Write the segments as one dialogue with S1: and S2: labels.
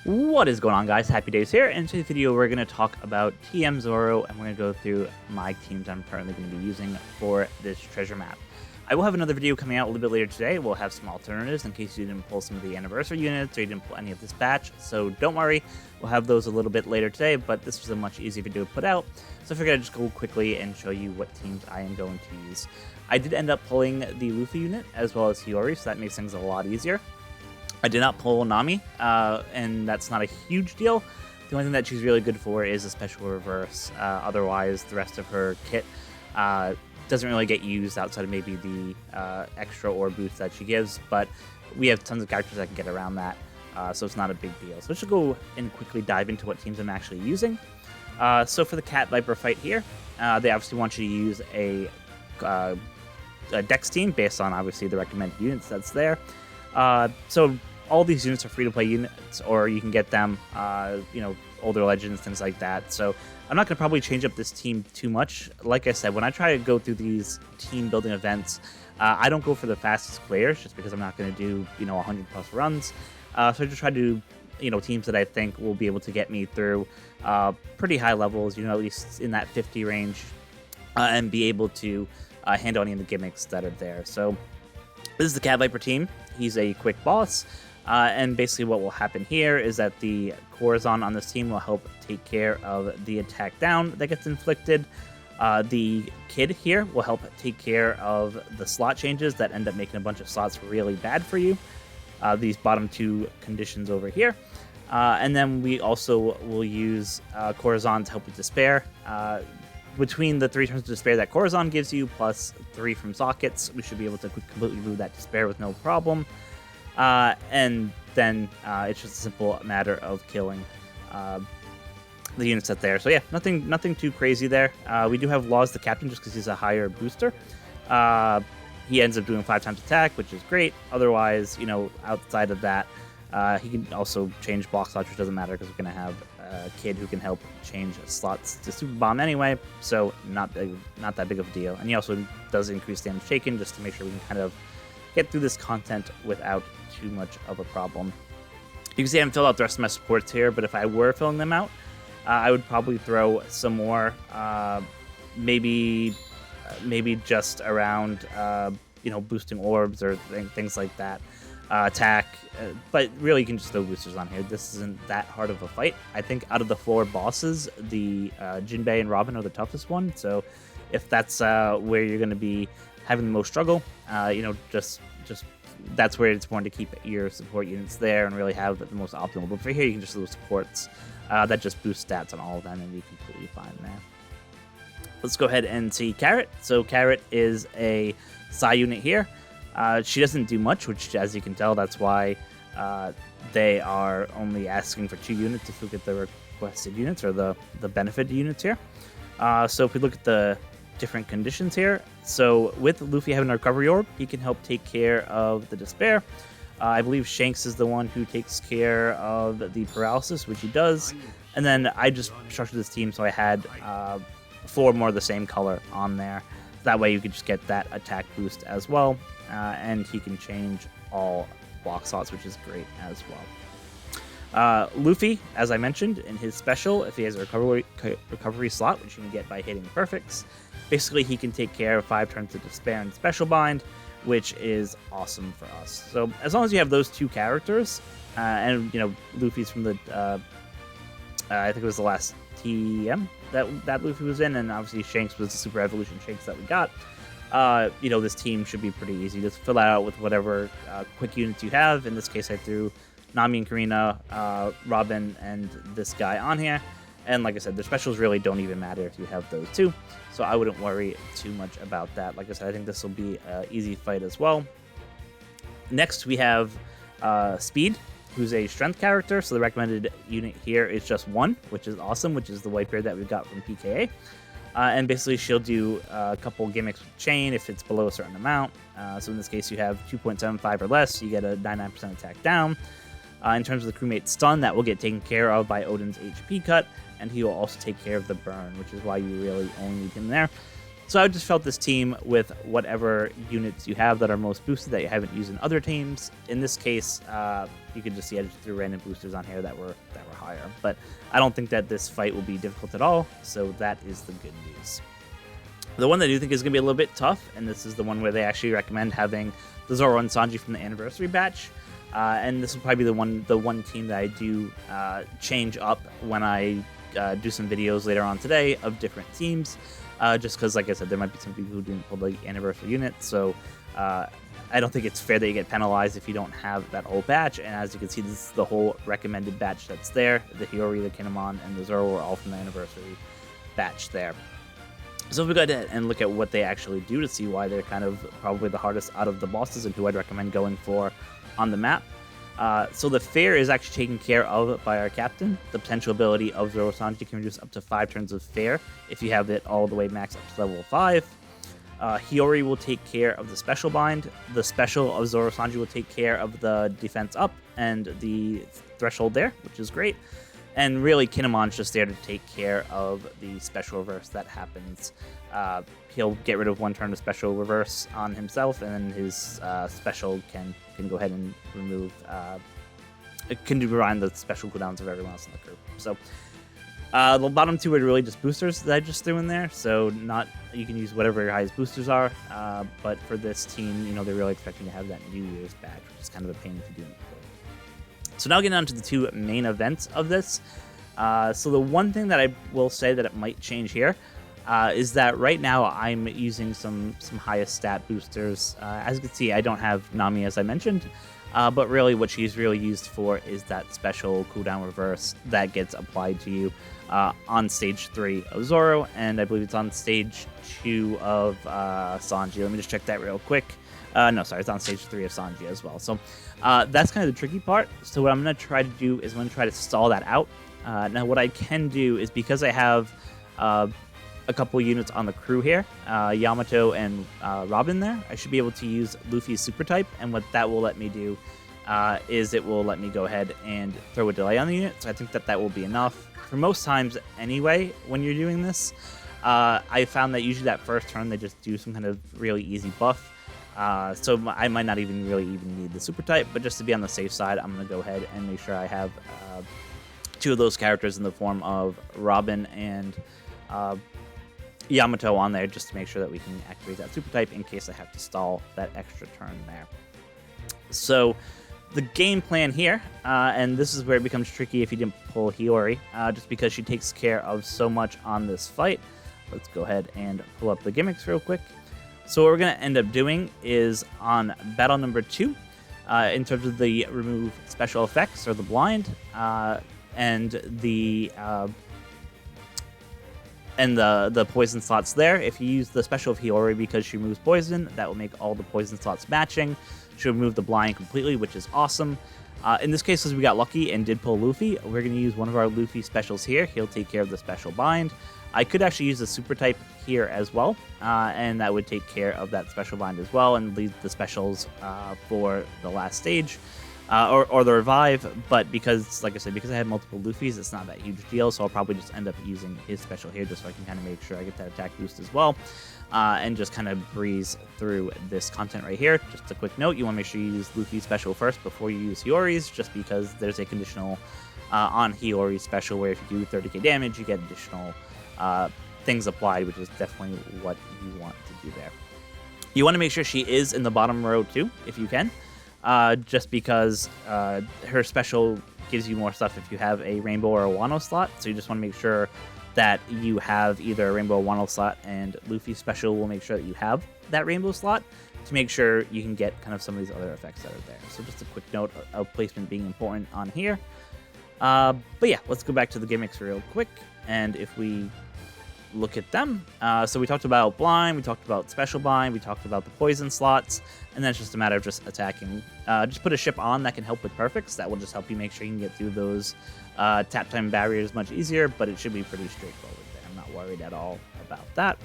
S1: What is going on, guys? HappiDaze here, and in today's video we're going to talk about TM Zoro, and we're going to go through my teams I'm currently going to be using for this treasure map. I will have another video coming out a little bit later today. We'll have some alternatives in case you didn't pull some of the anniversary units or you didn't pull any of this batch, so don't worry, we'll have those a little bit later today, but this was a much easier video to put out, so I figured I'd just go quickly and show you what teams I am going to use. I did end up pulling the Luffy unit as well as Hiyori, so that makes things a lot easier. I did not pull Nami, and that's not a huge deal. The only thing that she's really good for is a special reverse. Otherwise, the rest of her kit doesn't really get used outside of maybe the extra orb boost that she gives, but we have tons of characters that can get around that, so it's not a big deal. So let's just go and quickly dive into what teams I'm actually using. So for the Cat Viper fight here, they obviously want you to use a Dex team based on obviously the recommended units that's there. So all these units are free-to-play units, or you can get them, older legends, things like that. So I'm not going to probably change up this team too much. Like I said, when I try to go through these team-building events, I don't go for the fastest players, just because I'm not going to do, 100-plus runs. So I just try to do, teams that I think will be able to get me through pretty high levels, at least in that 50 range, and be able to handle any of the gimmicks that are there. So this is the Cat Viper team. He's a quick boss, and basically what will happen here is that the Corazon on this team will help take care of the attack down that gets inflicted. The Kid here will help take care of the slot changes that end up making a bunch of slots really bad for you. These bottom two conditions over here. And then we also will use Corazon to help with Despair. Between the 3 turns of Despair that Corazon gives you, plus 3 from sockets, we should be able to completely remove that Despair with no problem. And then it's just a simple matter of killing the units that there. So yeah, nothing too crazy there. We do have Laws the Captain just because he's a higher booster. He ends up doing 5 times attack, which is great. Otherwise, outside of that, he can also change block slots, which doesn't matter because we're going to have a Kid who can help change slots to Super Bomb anyway, so not that big of a deal. And he also does increase damage taken just to make sure we can kind of get through this content without too much of a problem. You can see I haven't filled out the rest of my supports here, but if I were filling them out, I would probably throw some more, maybe just around, boosting orbs or things like that. Attack, but really you can just throw boosters on here. This isn't that hard of a fight. I think out of the 4 bosses, the Jinbei and Robin are the toughest one, so if that's where you're going to be having the most struggle, just that's where it's important to keep your support units there and really have the most optimal. But for here, you can just do supports that just boost stats on all of them and be completely fine there. Let's go ahead and see Carrot. So Carrot is a Psy unit here. She doesn't do much, which, as you can tell, that's why they are only asking for 2 units if we look at the requested units or the benefit units here. So if we look at the different conditions here, so with Luffy having a recovery orb, he can help take care of the Despair. I believe Shanks is the one who takes care of the paralysis, which he does. And then I just structured this team so I had 4 more of the same color on there. That way you could just get that attack boost as well. And he can change all block slots, which is great as well. Luffy, as I mentioned, in his special, if he has a recovery slot, which you can get by hitting perfects, basically he can take care of 5 turns of Despair and Special Bind, which is awesome for us. So as long as you have those 2 characters, and Luffy's from the, I think it was the last TM that Luffy was in, and obviously Shanks was the Super Evolution Shanks that we got. This team should be pretty easy. Just fill that out with whatever quick units you have. In this case, I threw Nami and Karina, Robin, and this guy on here. And like I said, their specials really don't even matter if you have those 2. So I wouldn't worry too much about that. Like I said, I think this will be an easy fight as well. Next, we have Speed, who's a strength character. So the recommended unit here is just 1, which is awesome, which is the Whitebeard that we got from PKA. And basically, she'll do a couple gimmicks with Chain if it's below a certain amount. So in this case, you have 2.75 or less, you get a 99% attack down. In terms of the crewmate stun, that will get taken care of by Odin's HP cut, and he will also take care of the burn, which is why you really only need him there. So I just felt this team with whatever units you have that are most boosted that you haven't used in other teams. In this case, you can just see I just threw random boosters on here that were higher. But I don't think that this fight will be difficult at all, so that is the good news. The one that I do think is going to be a little bit tough, and this is the one where they actually recommend having the Zoro and Sanji from the anniversary batch. And this will probably be the one team that I do change up when I do some videos later on today of different teams. Just because, like I said, there might be some people who didn't pull the anniversary unit, so I don't think it's fair that you get penalized if you don't have that whole batch. And as you can see, this is the whole recommended batch that's there. The Hiyori, the Kinemon, and the Zoro are all from the anniversary batch there. So if we go ahead and look at what they actually do to see why they're kind of probably the hardest out of the bosses and who I'd recommend going for on the map. So the Fair is actually taken care of by our captain. The potential ability of Zoro Sanji can reduce up to 5 turns of Fair if you have it all the way maxed up to level 5. Hiyori will take care of the special bind. The special of Zoro Sanji will take care of the defense up and the threshold there, which is great. And really, Kinemon's just there to take care of the special reverse that happens. He'll get rid of 1 turn of special reverse on himself, and then his special can go ahead and remove. It can rewind the special cooldowns of everyone else in the crew. So the bottom 2 are really just boosters that I just threw in there. So you can use whatever your highest boosters are. But for this team, they're really expecting to have that New Year's badge, which is kind of a pain if you do it. So now getting on to the 2 main events of this. So the one thing that I will say that it might change here is that right now I'm using some highest stat boosters. As you can see, I don't have Nami, as I mentioned, but really what she's really used for is that special cooldown reverse that gets applied to you on stage 3 of Zoro, and I believe it's on stage 2 of Sanji. Let me just check that real quick. No, sorry, it's on stage 3 of Sanji as well. So that's kind of the tricky part. So what I'm going to try to do is I'm going to try to stall that out. Now what I can do is, because I have a couple units on the crew here, Yamato and Robin there, I should be able to use Luffy's super type, and what that will let me do is it will let me go ahead and throw a delay on the unit. So I think that will be enough. For most times anyway, when you're doing this, I found that usually that first turn they just do some kind of really easy buff. So I might not even need the super type, but just to be on the safe side, I'm going to go ahead and make sure I have 2 of those characters in the form of Robin and Yamato on there, just to make sure that we can activate that super type in case I have to stall that extra turn there. So the game plan here, and this is where it becomes tricky if you didn't pull Hiyori, just because she takes care of so much on this fight. Let's go ahead and pull up the gimmicks real quick. So what we're going to end up doing is on battle number 2, in terms of the remove special effects or the blind, and the poison slots there. If you use the special of Hiyori because she removes poison, that will make all the poison slots matching. She'll remove the blind completely, which is awesome. In this case, because we got lucky and did pull Luffy, we're going to use one of our Luffy specials here. He'll take care of the special bind. I could actually use the super type here as well, and that would take care of that special bind as well and leave the specials for the last stage. Or the revive, but because, like I said, because I had multiple Luffys, it's not that huge deal, so I'll probably just end up using his special here just so I can kind of make sure I get that attack boost as well, and just kind of breeze through this content right here. Just a quick note, you want to make sure you use Luffy's special first before you use Hiyori's, just because there's a conditional on Hiyori's special where if you do 30k damage, you get additional things applied, which is definitely what you want to do there. You want to make sure she is in the bottom row too, if you can. Just because her special gives you more stuff if you have a Rainbow or a Wano slot, so you just want to make sure that you have either a Rainbow or Wano slot, and Luffy's special will make sure that you have that Rainbow slot to make sure you can get kind of some of these other effects that are there. So just a quick note of placement being important on here. But yeah, let's go back to the gimmicks real quick, and if we look at them. So we talked about blind, we talked about special bind, we talked about the poison slots, and then it's just a matter of just attacking. Just put a ship on that can help with perfects. That will just help you make sure you can get through those tap time barriers much easier, but it should be pretty straightforward there. I'm not worried at all about that.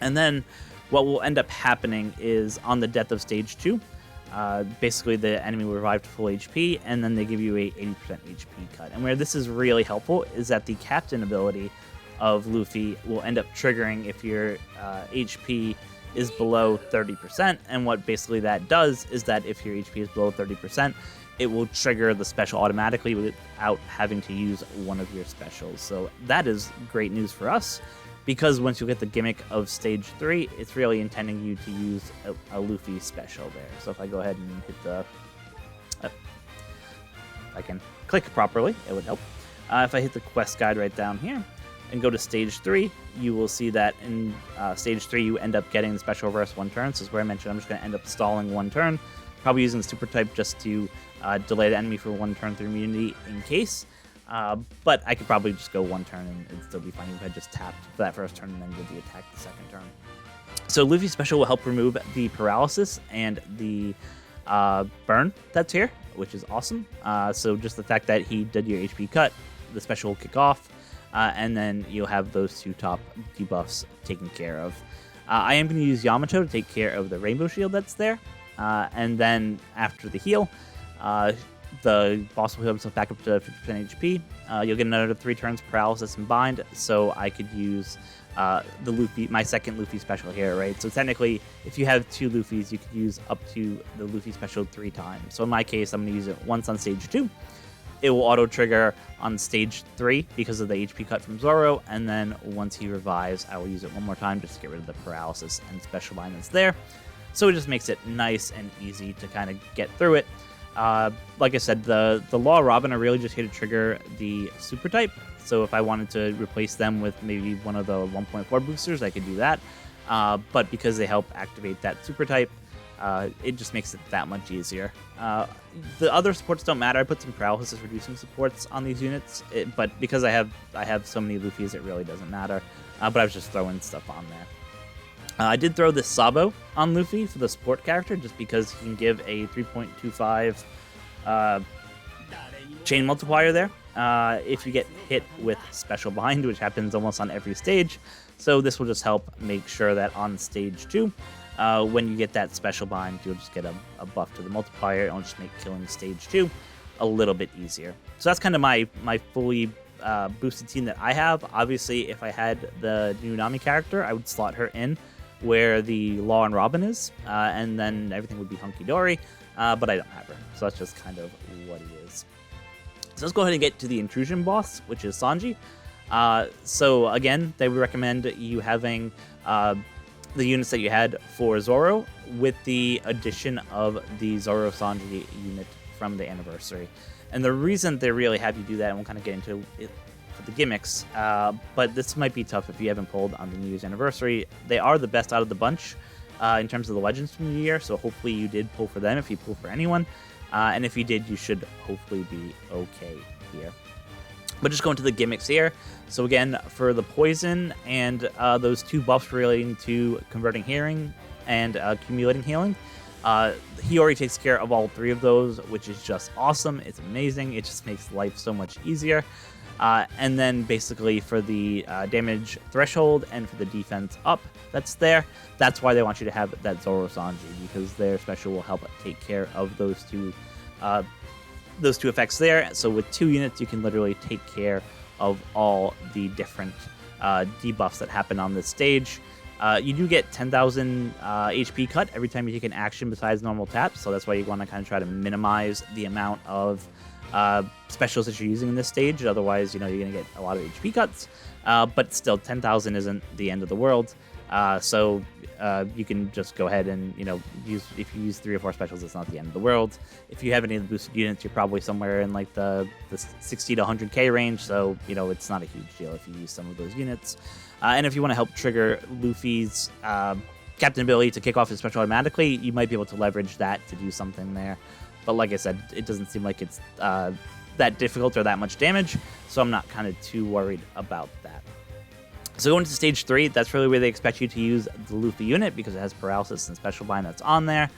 S1: And then what will end up happening is on the death of stage 2, basically the enemy will revive to full HP, and then they give you a 80% HP cut. And where this is really helpful is that the captain ability of Luffy will end up triggering if your HP is below 30%. And what basically that does is that if your HP is below 30%, it will trigger the special automatically without having to use one of your specials. So that is great news for us, because once you get the gimmick of stage 3, it's really intending you to use a Luffy special there. So if I go ahead and hit the... if I can click properly, it would help. If I hit the quest guide right down here and go to stage 3, you will see that in stage 3 you end up getting the special reverse 1 turn. So this is where I mentioned I'm just going to end up stalling 1 turn, probably using the super type just to delay the enemy for 1 turn through immunity in case. But I could probably just go 1 turn and it'd still be fine if I just tapped for that first turn and then did the attack the second turn. So Luffy's special will help remove the paralysis and the burn that's here, which is awesome. So just the fact that he did your HP cut, the special will kick off, and then you'll have those 2 top debuffs taken care of. I am going to use Yamato to take care of the rainbow shield that's there, and then after the heal, the boss will heal himself back up to 50% HP. You'll get another 3 turns paralysis and bind, so I could use the Luffy, my second Luffy special here, right? So technically, if you have 2 Luffys, you could use up to the Luffy special 3 times. So in my case, I'm going to use it once on stage 2. It will auto-trigger on stage 3 because of the HP cut from Zoro, and then once he revives, I will use it 1 more time just to get rid of the paralysis and special bind that's there. So it just makes it nice and easy to kind of get through it. Like I said, the Law Robin are really just here to trigger the super type. So if I wanted to replace them with maybe one of the 1.4 boosters, I could do that. But because they help activate that super type, it just makes it that much easier. The other supports don't matter. I put some paralysis reducing supports on these units, but because I have so many Luffys, it really doesn't matter. But I was just throwing stuff on there. I did throw this Sabo on Luffy for the support character, just because he can give a 3.25 chain multiplier there if you get hit with special bind, which happens almost on every stage. So this will just help make sure that on stage 2, when you get that special bind, you'll just get a buff to the multiplier, and it'll just make killing stage 2 a little bit easier. So that's kind of my fully boosted team that I have. Obviously, if I had the new Nami character, I would slot her in where the Law and Robin is, and then everything would be hunky-dory, but I don't have her, so that's just kind of what it is. So let's go ahead and get to the Intrusion boss, which is Sanji. So again, they would recommend you having the units that you had for Zoro with the addition of the Zoro Sanji unit from the anniversary. And the reason they really have you do that, and we'll kind of get into it for the gimmicks, but this might be tough if you haven't pulled on the New Year's anniversary. They are the best out of the bunch in terms of the legends from the year, so hopefully you did pull for them if you pull for anyone. And if you did, you should hopefully be okay here. But just going to the gimmicks here. So again, for the poison and those 2 buffs relating to converting healing and accumulating healing, he already takes care of all 3 of those, which is just awesome. It's amazing. It just makes life so much easier. And then basically for the damage threshold and for the defense up that's there, that's why they want you to have that Zoro Sanji, because their special will help take care of those two effects there. So with 2 units, you can literally take care of all the different debuffs that happen on this stage. You do get 10,000 HP cut every time you take an action besides normal taps, so that's why you want to kind of try to minimize the amount of specials that you're using in this stage. Otherwise, you're going to get a lot of HP cuts. But still, 10,000 isn't the end of the world. So you can just go ahead and if you use 3 or 4 specials, it's not the end of the world. If you have any of the boosted units, you're probably somewhere in like the 60 to 100k range. So it's not a huge deal if you use some of those units. And if you want to help trigger Luffy's captain ability to kick off his special automatically, you might be able to leverage that to do something there. But like I said, it doesn't seem like it's that difficult or that much damage, so I'm not kind of too worried about that. So going to stage 3, that's really where they expect you to use the Luffy unit, because it has paralysis and special bind that's on there.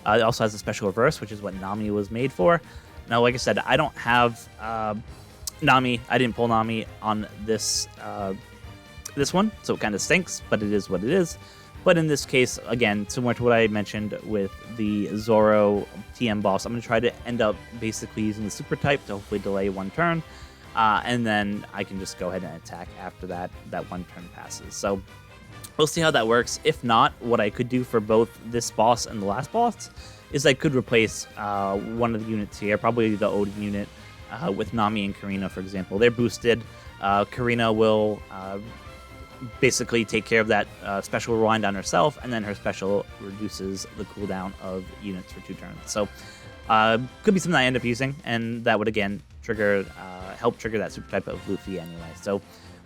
S1: It also has a special reverse, which is what Nami was made for. Now, like I said, I don't have Nami. I didn't pull Nami on this one, so it kind of stinks, but it is what it is. But in this case, again, similar to what I mentioned with the Zoro TM boss, I'm going to try to end up basically using the super type to hopefully delay 1 turn. and then I can just go ahead and attack after that one turn passes. So we'll see how that works. If not, what I could do for both this boss and the last boss is I could replace one of the units here, probably the Odin unit, with Nami and Karina, for example. They're boosted. Karina will basically take care of that special rewind on herself, and then her special reduces the cooldown of units for 2 turns. So could be something I end up using, and that would again trigger, help trigger that super type of Luffy anyway. So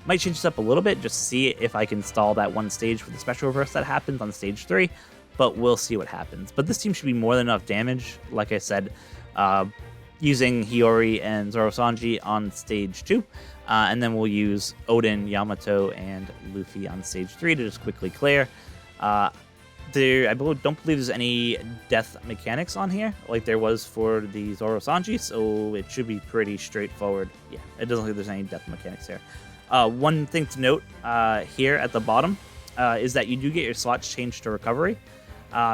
S1: might change this up a little bit just to see if I can stall that one stage for the special reverse that happens on stage 3, but we'll see what happens. But this team should be more than enough damage, like I said, using Hiyori and Zoro Sanji on stage 2. And then we'll use Odin, Yamato, and Luffy on stage 3 to just quickly clear. I don't believe there's any death mechanics on here like there was for the Zoro Sanji, so it should be pretty straightforward. Yeah, it doesn't look like there's any death mechanics here. One thing to note here at the bottom is that you do get your slots changed to recovery.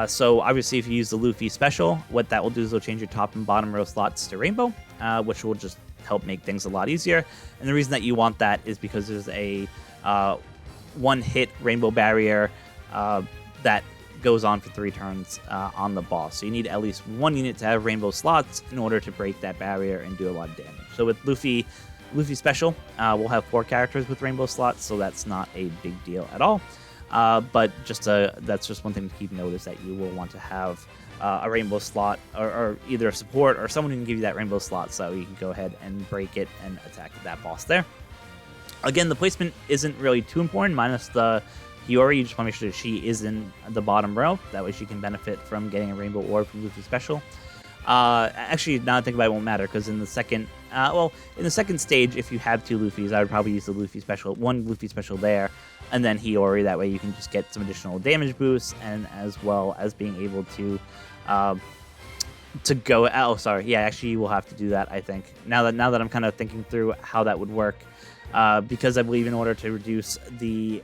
S1: So obviously if you use the Luffy special, what that will do is it'll change your top and bottom row slots to rainbow, which will just help make things a lot easier. And the reason that you want that is because there's a one-hit rainbow barrier that goes on for 3 turns on the boss. So you need at least 1 unit to have rainbow slots in order to break that barrier and do a lot of damage. So with Luffy special, we'll have 4 characters with rainbow slots, so that's not a big deal at all. But that's just one thing to keep note, is that you will want to have a rainbow slot, or either a support or someone who can give you that rainbow slot, so you can go ahead and break it and attack that boss there. Again, the placement isn't really too important, minus the Hiyori. You just want to make sure that she is in the bottom row. That way she can benefit from getting a rainbow orb from Luffy special. Actually, now I think about it, won't matter, because in the second stage, if you have 2 Luffys, I would probably use the Luffy special, 1 Luffy special there, and then Hiyori. That way you can just get some additional damage boosts, and as well as being able to go. Oh, sorry. Yeah, actually, you will have to do that, I think. Now that I'm kind of thinking through how that would work, because I believe in order to reduce the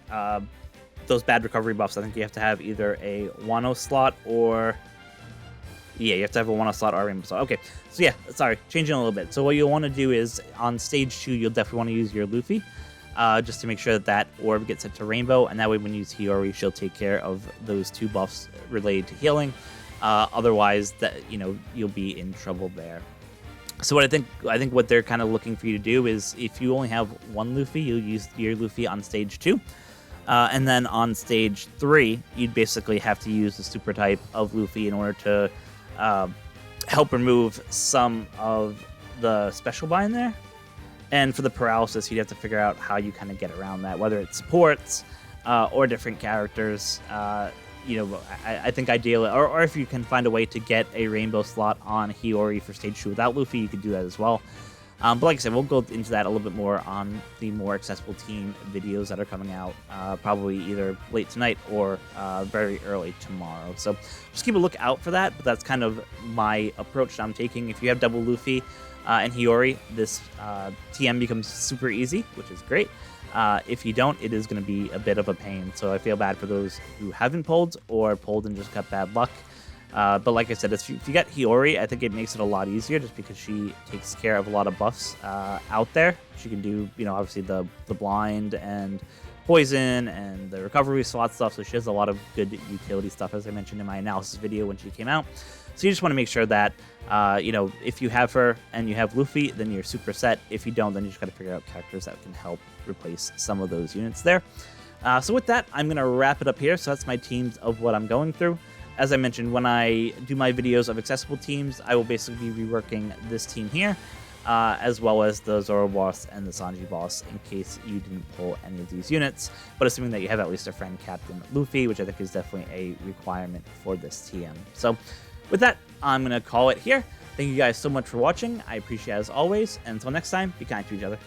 S1: those bad recovery buffs, I think you have to have either a Wano slot or... Yeah, you have to have a Wano slot or a rainbow slot. Okay, so yeah, sorry, changing a little bit. So what you'll want to do is, on stage 2, you'll definitely want to use your Luffy, just to make sure that orb gets set to rainbow, and that way when you use Hiyori, she'll take care of those 2 buffs related to healing. Otherwise, you'll be in trouble there. So what I think what they're kind of looking for you to do is, if you only have 1 Luffy, you'll use your Luffy on stage 2. And then on stage 3, you'd basically have to use the super type of Luffy in order to help remove some of the special bind there. And for the paralysis, you'd have to figure out how you kind of get around that, whether it's supports or different characters. I think ideally, or if you can find a way to get a rainbow slot on Hiyori for stage 2 without Luffy, you could do that as well. But like I said, we'll go into that a little bit more on the more accessible team videos that are coming out probably either late tonight or very early tomorrow. So just keep a look out for that, but that's kind of my approach that I'm taking. If you have double Luffy and Hiyori, this TM becomes super easy, which is great. If you don't, it is going to be a bit of a pain. So I feel bad for those who haven't pulled or pulled and just got bad luck. But like I said, if you get Hiyori, I think it makes it a lot easier, just because she takes care of a lot of buffs out there. She can do, obviously the blind and poison and the recovery slot stuff, so she has a lot of good utility stuff, as I mentioned in my analysis video when she came out. So you just want to make sure that, if you have her and you have Luffy, then you're super set. If you don't, then you just got to figure out characters that can help replace some of those units there. So with that, I'm going to wrap it up here. So that's my teams of what I'm going through. As I mentioned, when I do my videos of accessible teams, I will basically be reworking this team here, as well as the Zoro boss and the Sanji boss, in case you didn't pull any of these units, but assuming that you have at least a friend Captain Luffy, which I think is definitely a requirement for this TM. So with that, I'm going to call it here. Thank you guys so much for watching. I appreciate it as always, and until next time, be kind to each other.